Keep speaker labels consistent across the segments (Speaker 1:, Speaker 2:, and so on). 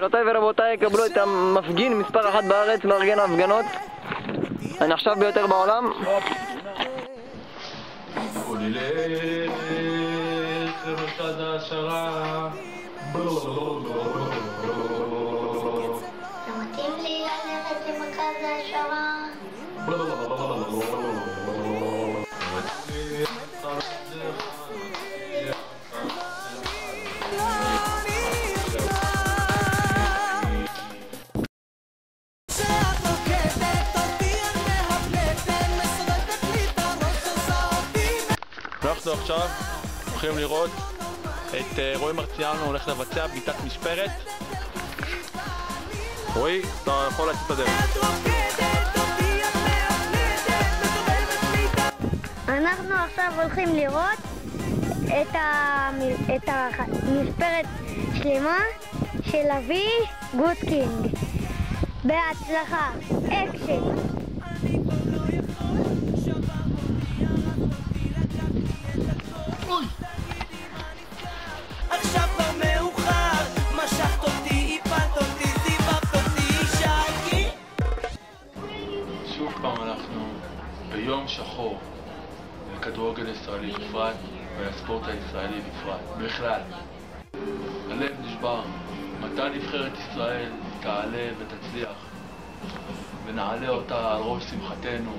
Speaker 1: גבירותיי ורבותיי, קבלו את המפגין מספר 1 בארץ, מארגן ההפגנות הנחשב ביותר בעולם.
Speaker 2: מתאים לי ללכת למרכז ההשערה.
Speaker 3: אנחנו עכשיו הולכים לראות את רועי מרציאנו הולך לבצע בעיטת משפרת. רועי, אתה יכול לצאת לדרך.
Speaker 2: אנחנו עכשיו הולכים לראות את המשפרת שלמה של אבי גוטקינג. בהצלחה, אקשן.
Speaker 4: עכשיו במאוחר, משכת אותי, הפלת אותי, סיבבת אותי, שייקי.
Speaker 3: שוב פעם אנחנו ביום שחור לכדורגל ישראלי בפרט ולספורט הישראלי בפרט, בכלל. הלב נשבר, מתי נבחרת ישראל תעלה ותצליח ונעלה אותה על ראש שמחתנו.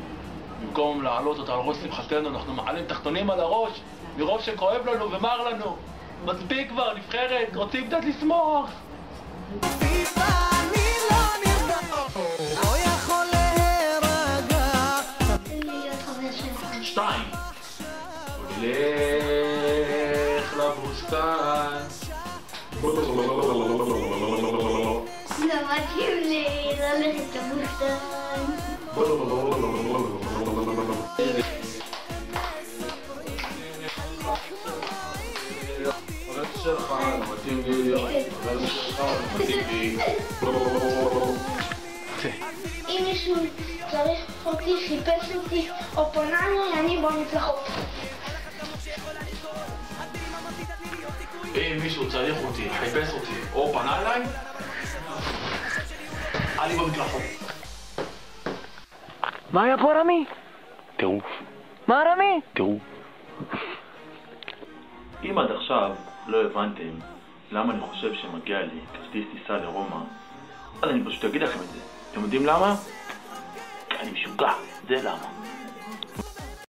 Speaker 3: במקום להעלות אותה על ראש שמחתנו אנחנו מעלים תחתונים על הראש מרוב שכואב לנו ומר לנו. מספיק כבר, נבחרת, רוצים קצת לשמוח.
Speaker 4: לא יכול להירגע.
Speaker 3: שתיים. הולך לבוסתן.
Speaker 2: זה מתאים לי ללכת לבוסתן.
Speaker 3: שלך, מתאים לי,
Speaker 2: אם מישהו צריך אותי, חיפש אותי או פונה לי, אני במצלחות.
Speaker 3: אם מישהו צריך אותי, חיפש אותי או פנה אליי, אני במקלחות.
Speaker 1: מה היה פה רמי?
Speaker 3: טירוף.
Speaker 1: מה רמי?
Speaker 3: טירוף. אם עד עכשיו לא הבנתם למה אני חושב שמגיע לי כרטיס טיסה לרומא, אז אני פשוט אגיד לכם את זה. אתם יודעים למה? כי אני משוגע, זה למה.